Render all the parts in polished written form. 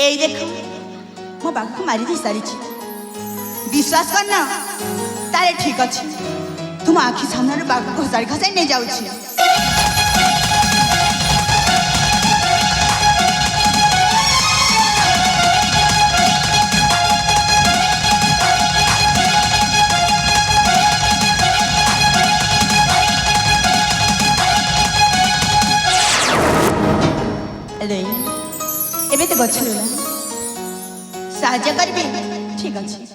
এই দেখো মো বাঘକୁ মারি দিয়ে সারিছি বিশ্বাস কর না তারে ঠিক আছে তুম আখি সামনে বাঘକୁ ঘোষাড়ি ঘাসাই নিয়ে যাচ্ছি ଏବେ ତ ଗଛ ଲୁଲା ସାହାଯ୍ୟ କରିବେ ଠିକ ଅଛି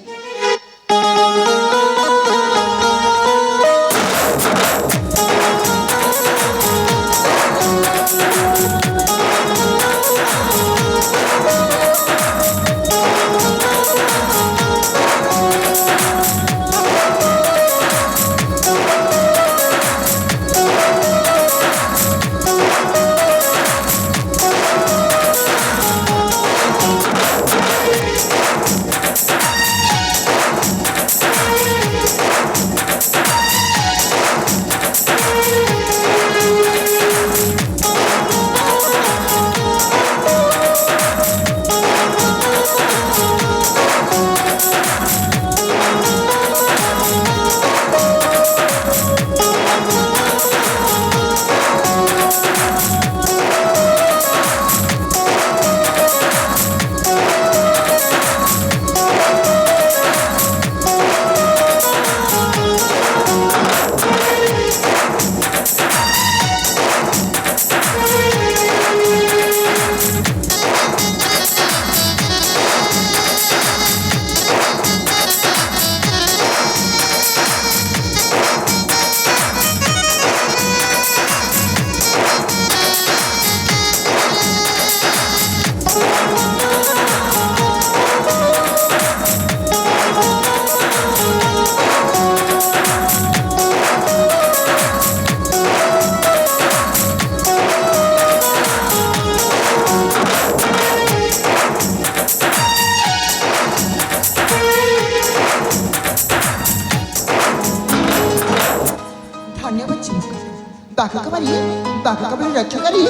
बाघ रक्षा करी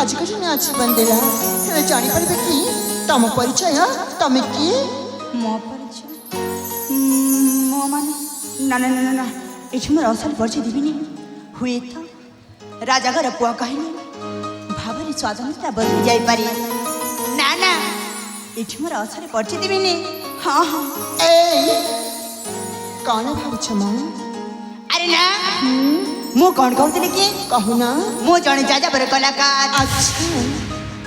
आज कहीं अच्छी बंदेला हेले जानी पारे कि तम परिचय तमे किए मो परिचय मो माने ना ना ना ना एठी मोर असल परिचय दिबिनी हुए तो राजा घर पुआ कहनी भावरी स्वाधीनता बदली जाई पारी ना ना एठी मोर असल परिचय दिबिनी हां हां ए कौन भाव छमा अरे ना मु कौन कहते कि कहूना मु जने जाजाबर कलाकार अच्छा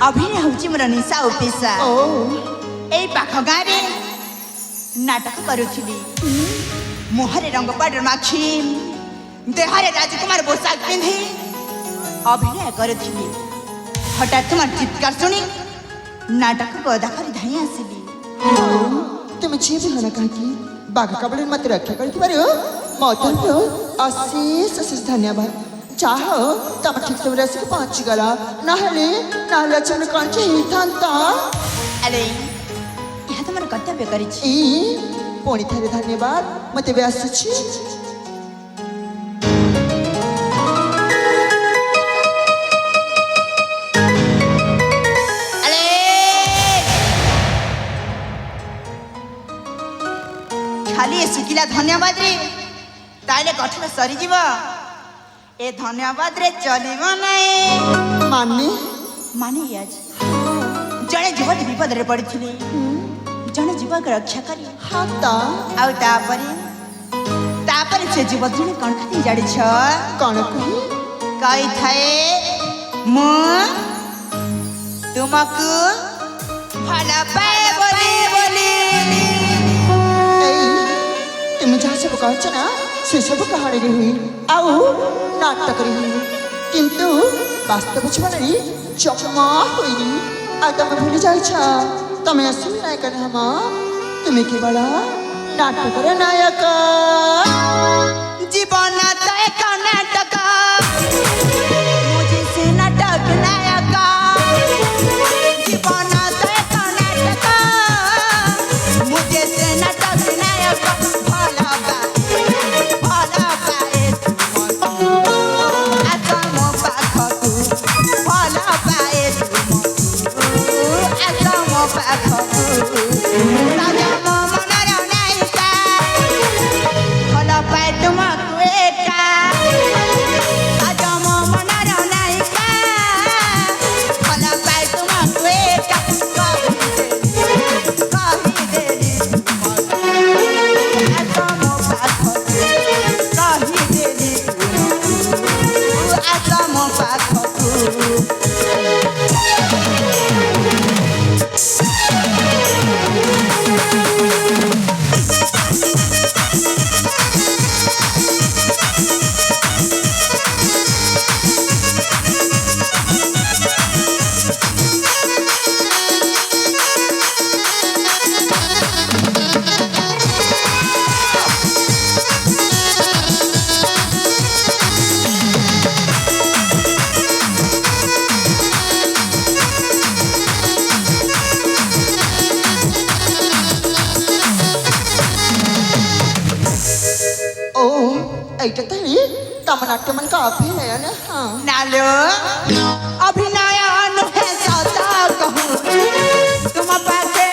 अभिनय होची मोर निशा ओ पेशा ओ एई पाख गाँ रे नाटक करूथिली मुहरे रंग पाउडर माखी देहरे राजकुमार पोशाक पिंधि अभिनय करूथिली हठात तुम चित्कार सुनी नाटक को दाखरी धाई आसिली तुम जे भी हना कहि बाघ कबल मत रक्षा करथि पारो मोतन अशेष अशेष धन्यवाद चाह तम ठीक समय आसिक पहुँची गला नाहले चल कौन चाहिए था अरे यह तुम कर्तव्य करी पुणी थे धन्यवाद मत भी आसुची खाली सुखिला धन्यवाद रे ताइले कठिन सरी जीव ए धन्यवाद रे चलिब नहीं माने माने आज जने जीवन विपद रे पड़थिले जने जीवन के रक्षा करी हाता आउ तापरे से जीवन जने कोन खाती जाडी छ कोन कही थाए मु तुमको भला पाए बोली तुम जहाँ सब कह ना से सब कहानी हुई आउ नाटक हुई किंतु वास्तव जीवन में जमा हुई आ तुम भूल जा तुम असली नायक हम तुम्हें केवल नाटक नायक जीवन एक नाटक मुझे से नाटक नायक जीवन एक नाटक मुझे से नाटक नायक back. तम नाट्य मन का अभिनय न हाँ नालो अभिनय नुहे सौदा कहूँ तुम पाके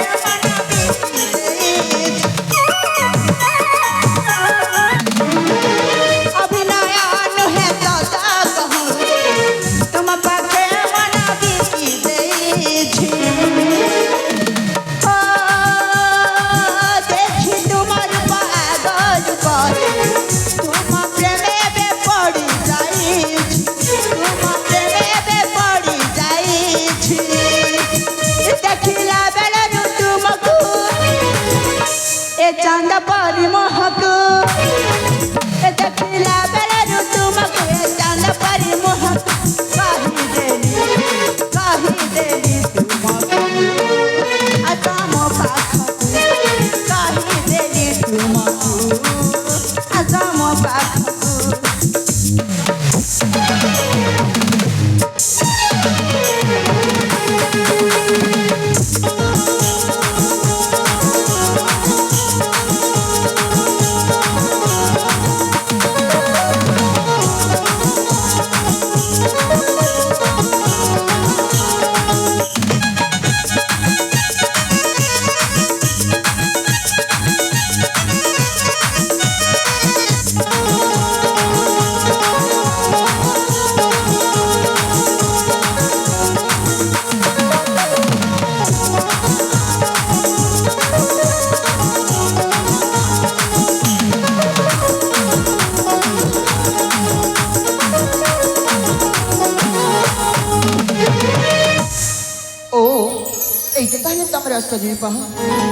अभिनय नुहे सौदा कहूँ तुम पाके मना बीती देछि देखी तुम्हार पागल पर तुम प्रेमे बे पड़ी जाइछि तुम प्रेमे बे पड़ी जाइछि देखिला बेलनु तुमको ए चांद परी महको ए देखिला बेलनु तुमको ए चांद परी महको कहि देली तुमको अतम पाखको कहि देली तुमको अतम पाखको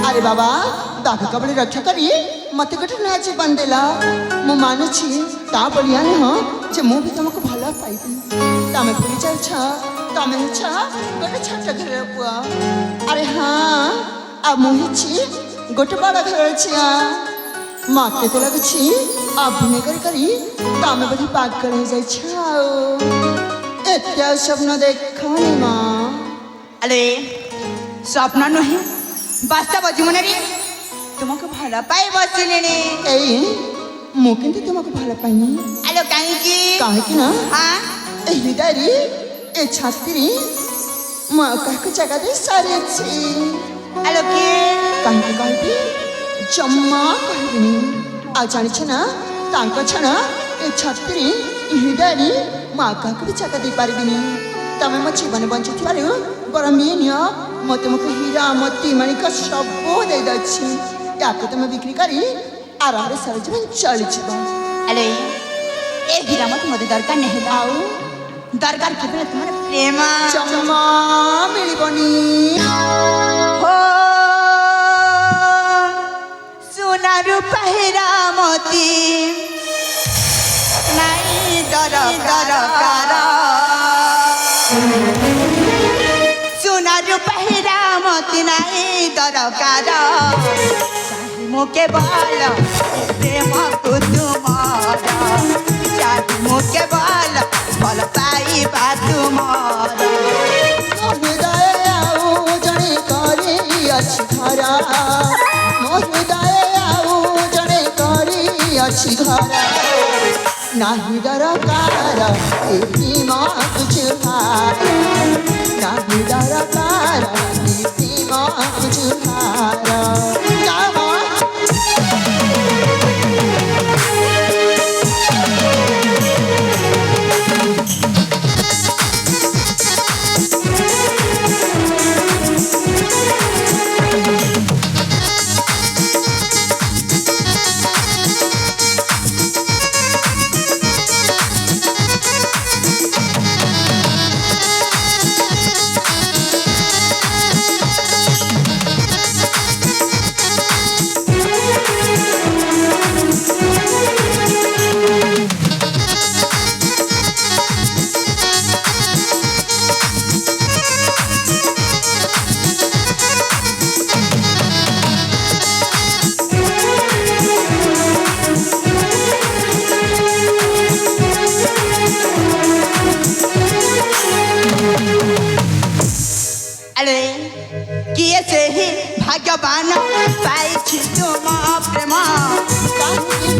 अरे बाबा दाग कबड़े रक्षा करी मत गठन आज बंदेला मु मानुछि ता बलिया न जे मु भी तुमको भला पाइबी तमे भूली जाय छ तमे छ गोटे छोट घर पुआ अरे हां आ मुहिछि गोटे बड़ा घर छिया माते तो लगछि अभिनय करी करी तमे बधी पागल हो जाय छ एत्या स्वप्न देखनी मां अरे स्वप्न नुहे बास्तव जीवन रे तुमको भला पाई बसिलेनी एई मु किंतु तुमको भला पाइनी आलो काहे की ना हां ए हृदय रे ए छाती म काको जगह दे सारे छी आलो के काहे कहबी जम्मा कहबिनी आ जानि छ ना तांको छ ना ए छाती रे हृदय रे म काको भी जगह दे पारबिनी तमे म जीवन बंचित बारे बरमिनिया मत मुख हीरा मोती मणिक सब दे दछि याको तमे बिक्री करी आराम रे सारा जीवन चल छिबा अरे ए हीरा मत मते दरकार नहीं आउ दरकार केवल तुम्हारे प्रेम जम्मा मिलिबनी हो सोना रूपा हीरा मोती नहीं दरकार सोना रूपा हीरा मोती नहीं दरकार चाहे मुके बाल प्रेम को तुम्हारा चाहे मुके बाल भल पाइबा तुम्हारा हृदय आउ जणे करी अछि धरा मो हृदय आउ जणे करी अछि धरा नाही दरकार ए प्रेमा तुझहार नाही दरकार ए प्रेमा तुझहार जावा किए से ही भाग्यवान पाइछि तुम प्रेम काहे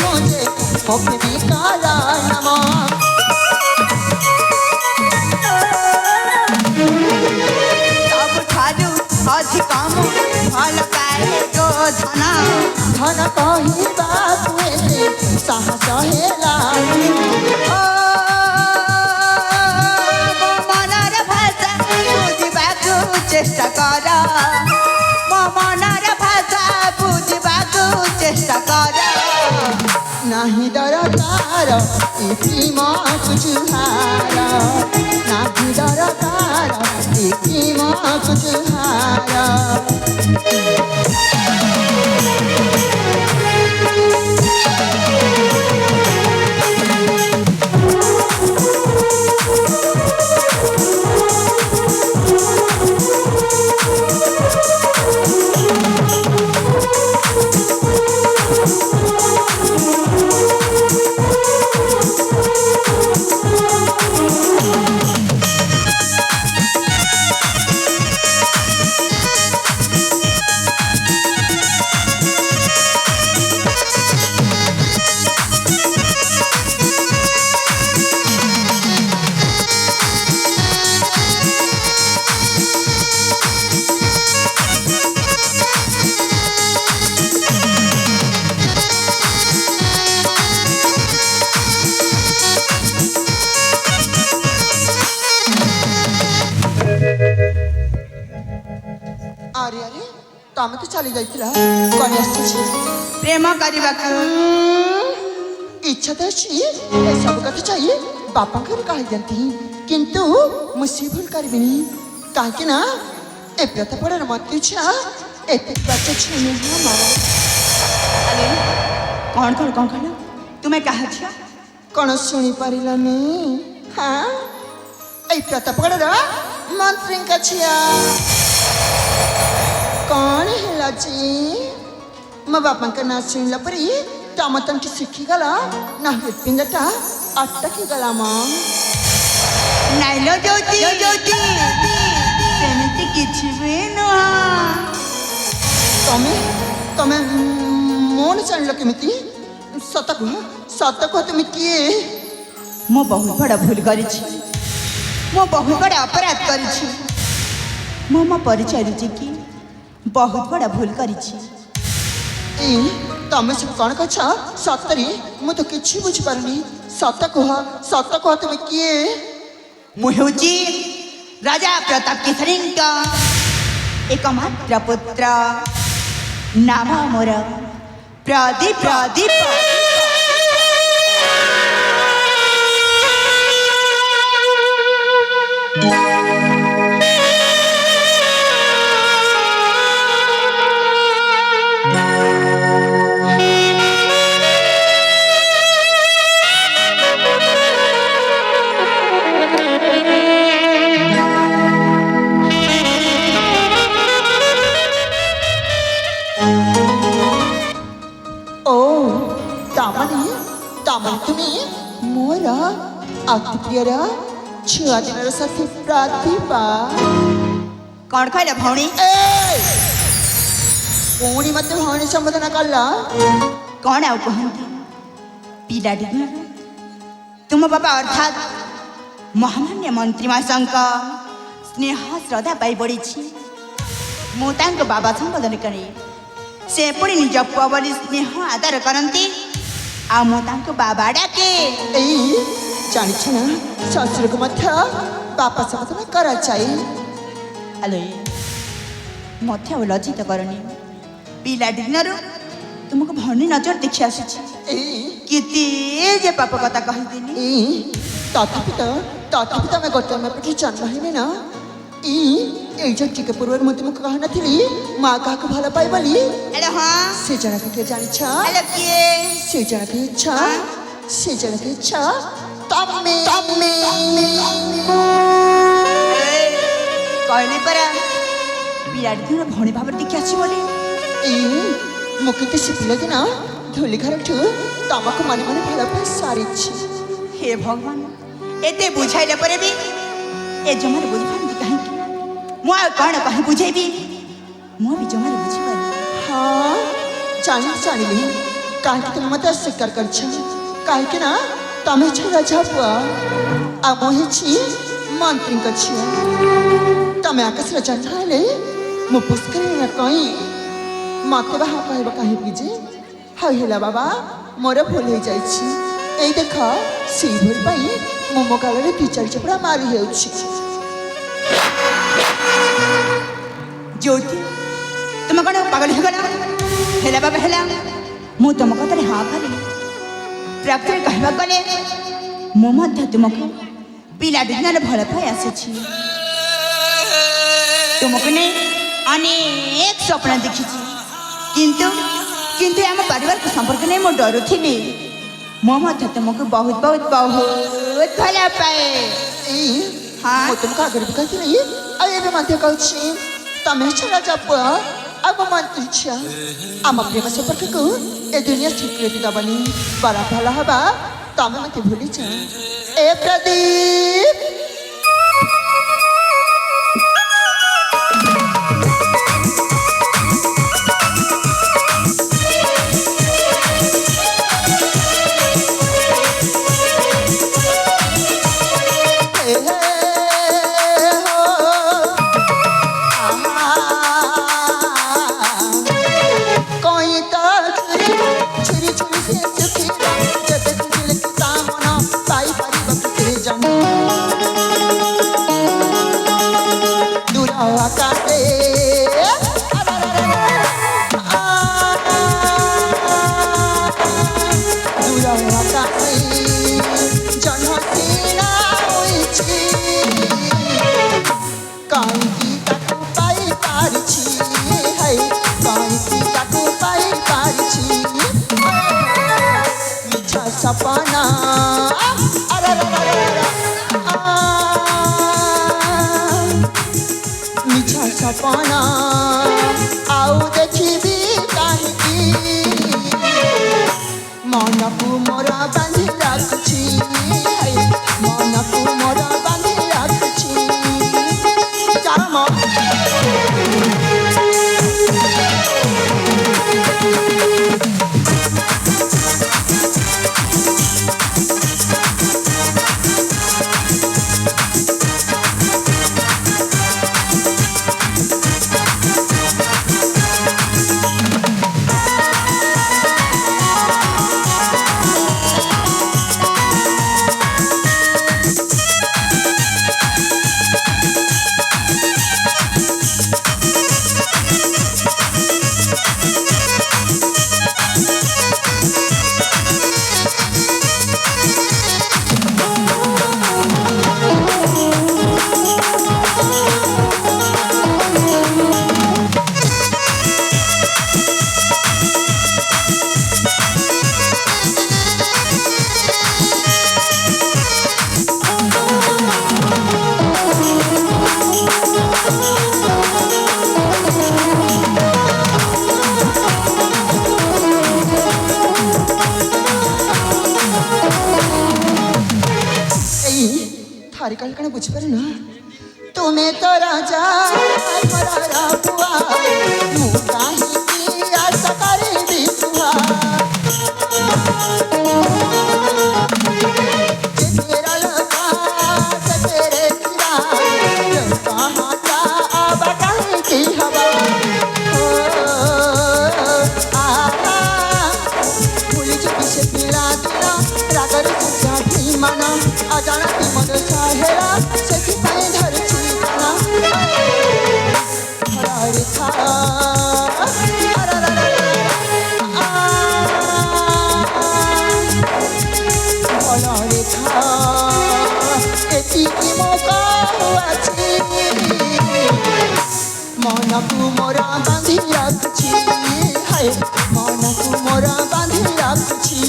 मुझे होके भी कारा धन कहबाकू एते साहस हेला মনর ভাষা বুঝিবাকু চেষ্টা কর মনর ভাষা বুঝিবাকু চেষ্টা কর नाही दरकार ए प्रेम कुचुहार नाही दरकार ए प्रेम कुचुहार अरे अरे तमे तो चली जाइथिला कोन आछी প্রেম করিবাকু इच्छा तो अच्छी ए सब कथा चाहिए बापा घर कह जानती किंतु मुझसे भूल करबिनी काहे ना ए प्रथा पड़र मत इच्छा एते बच्चा छीने हमारा अरे कौन कौन कौन कौन तुम्हें कहा छिया कौन सुनी पारिला नहीं हाँ ए प्रथा पड़र मंत्री का छिया कौन है लाची मो बापा का ना सुनला परी टमाटम की सीखी गला ना पिंजटा अटकी गला मां नाइलो ज्योति ज्योति सेमिति किछि भी नुह तमे तमे मोन जानल केमिति सत को तुम किए मो बहुत बड़ा भूल करिछि मो बहुत बड़ा अपराध करिछि मो परिचय रुचि की बहुत बड़ा भूल करिछि ए तमे सब कौन कछा सतरी मु तो किछि बुझ पारनी सत कह तुम किए मुहुची राजा प्रताप केसरी का एकमात्र पुत्र नाम मोर प्रदीप प्रदीप तुम्हें मोर अति प्रियर छुआ दिन साथी प्रतिभा कौन कहला भौणी पुणी मत भौणी संबोधन कला कौन आउ कहती पिलाटी तुम बाबा अर्थात महामान्य मंत्री मासंक स्नेह श्रद्धा पाई पड़ी मु बाबा संबोधन करे से पुणी निज पुआ बोली स्नेह आदर करती आ मु बाबा डाके जानी ना ससुर को मत बापा संबोधन करा चाहिए अलो मत लज्जित करनी पिलाटी दिन तुमको भनी नजर देखी आसुची जे पाप कथा कहती तथापि तो मैं गोटे में पेटी जन्म है ना टिके पूर्व मुझे तुमको कह नी माँ क्या भल पाए बोली से जना के जानी से जना की इच्छा से जना की इच्छा कहले परा पिलाटी दिन भणी भाव देखी आसी बोली मुझे से पिला दिन धूली घर तमको मन मन भल पाए सारी हे भगवान एते बुझाइले परे भी ए जमारे बुझी पारती कहीं मु कौन कहीं बुझेबी मु भी जमारे बुझी पारी हाँ जानी कहीं तुम मत स्वीकार कर ना तमें राजा पुआ आ मुझे मंत्री का झील तमें आकाश राजा ना मु पुष्कर कहीं ମତେ ବାହା କହିବ କାହିଁକି ଯେ? ହଉ ହେଲା ବାବା, ମୋର ଭୁଲ ହେଇଯାଇଛି। ଏଇ ଦେଖ, ସେଇଭଳି ପାଇଁ ମୁଁ ମୋ ଗାଳରେ ଦୁଇ ଚାରି ଚପଡ଼ା ମାରି ହେଉଛି। ଜ୍ୟୋତି, ତୁମେ କ'ଣ ପାଗଳ ହେଇଗଲ? ହେଲା ବାବା ହେଲା, ମୁଁ ତୁମ କଥାରେ ହଁ କଲି। ପ୍ରକୃତରେ କହିବାକୁ ଗଲେ ମୁଁ ମଧ୍ୟ ତୁମକୁ ପିଲାଟି ଦିନରେ ଭଲ ପାଇ ଆସିଛି। ତୁମକୁ ନେଇ ଅନେକ ସ୍ୱପ୍ନ ଦେଖିଛି, କିନ୍ତୁ କିନ୍ତୁ ଆମ ପାରିବାରିକ ସମ୍ପର୍କ ନେଇ ମୁଁ ଡରୁଥିଲି। ମୁଁ ମଧ୍ୟ ତୁମକୁ ବହୁତ ବହୁତ ବହୁତ ଭଲ ପାଏ। ହଁ, ମୁଁ ତୁମକୁ ଆଗରେ ବି କହିଥିଲି, ଆଉ ଏବେ ମଧ୍ୟ କହୁଛି, ତମେ ଛଡ଼ା ଯାପ ଆଉ ମୋ ମନ୍ତ୍ରୀ ଝିଅ। ଆମ ପ୍ରେମ ସମ୍ପର୍କକୁ ଏ ଦୁନିଆ ସ୍ୱୀକୃତି ଦେବନି। ବର ଭଲ ହବା, ତମେ ମତେ ଭୁଲିଛ। ଏ ପ୍ରଦୀପ, सपना मिछा सपना आउ देखी कहीं मन को मोरा बांधी रखी, मन को मोरा बांधी रखी। थारी काल कण बुझिपारे ना, तुम्हें तो राजा हमारा बुआ, मु काहे आशा करे बिसुआ। तेरा लगा तेरे किरा कहाँ जा अब काहे की हवा। भूली चुकी से पिला दिला रागर तुझा भी माना, अजाना की मदद चाहेला से पाए धर चीना हरारे था हरारे था एती की मौका हुआ छी, मन को मोरा बांधी रखी, हाय मन को मोरा बांधी रखी।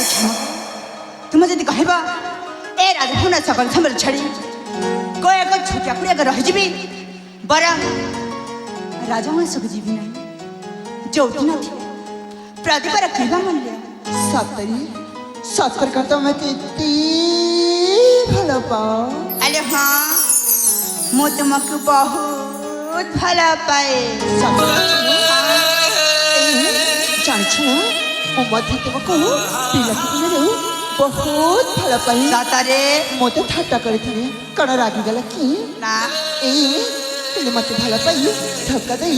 क्षमा तुम जदि कहब ए राजभवन सकल समर छड़ी कोई एक छोटिया कुड़िया के रहीजी बरं राजवंश को जीवी नहीं जो थी प्रदीपर कहवा मूल्य सतरी सतर करता मैं कितनी भला पाओ अरे हाँ मु तुमको बहुत भला पाए जानी ना मो मध्य तुमको पिला की बहुत भला पाई सतरे मत ठाट्टा करते कण रागी गला कि ना पिले मत भला पाई धक्का दे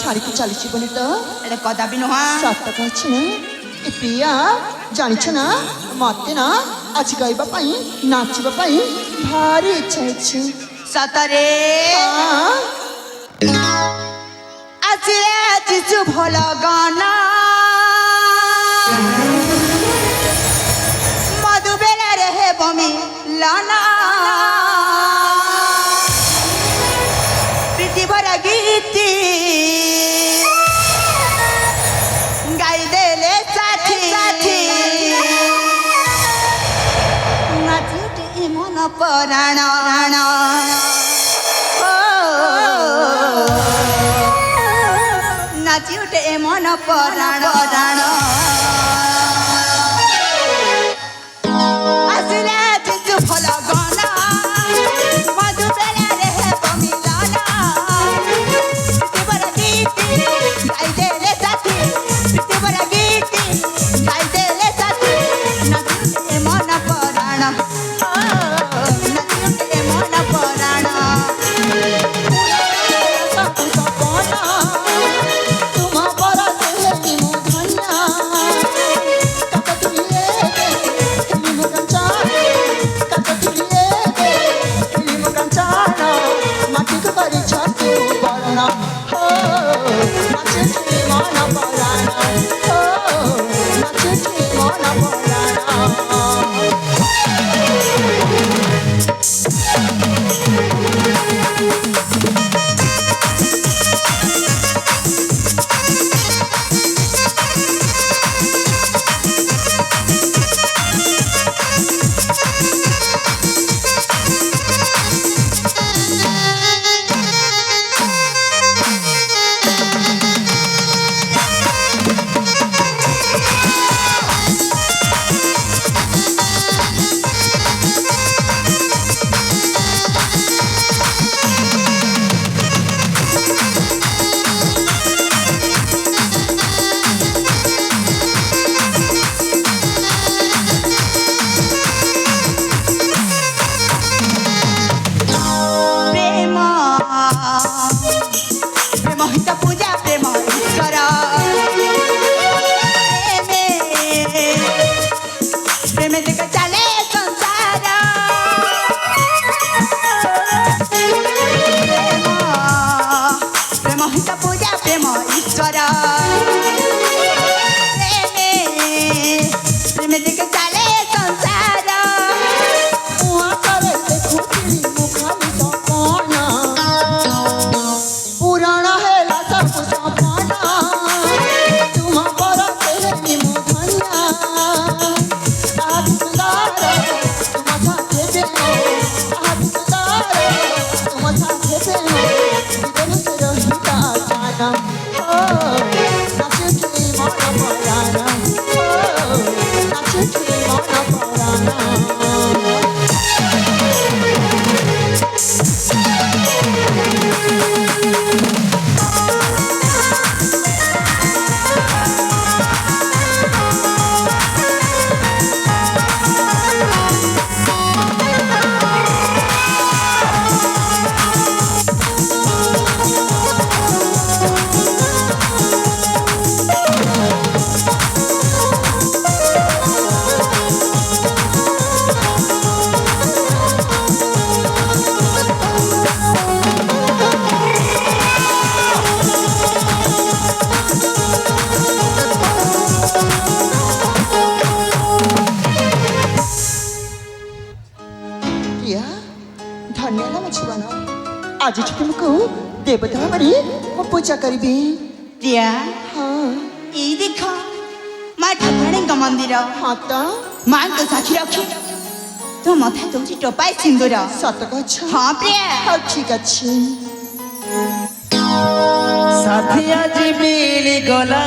छाड़ी की चली बोली तो अरे कदापि नुह सत कह ए प्रिया जानी ना मत ना आज गाइबा पाई नाचिबा पाई भारी इच्छा है सतरे आसिरे जिसु भला गाना मधुबेला रहे बमी लाना प्रीति भरा गीती गाई देले साथी नाचुटे मन पराण नाची उठे मन पराण आसिले जिसु भल गाना मधुबेला रहे बमिलाना प्रीति भरा गीती गाई देले साथी प्रीति भरा गीती गाई देले साथी नाची उठे मन पराण नाची उठे मन पराण आज तुमको देवता हमारी वो पूजा करी प्रिया हाँ ये देखो माँ ठाकुराणी ମନ୍ଦିର ହଁ ତ ମାଙ୍କ ସାକ୍ଷୀ ରଖି ତୋ ମଥା ଦଉଛି ଟୋପାଏ ସିନ୍ଦୁର ସତ କଛ ହଁ ପ୍ରିୟା ହଉ ଠିକ ଅଛି साथी आज मिली गला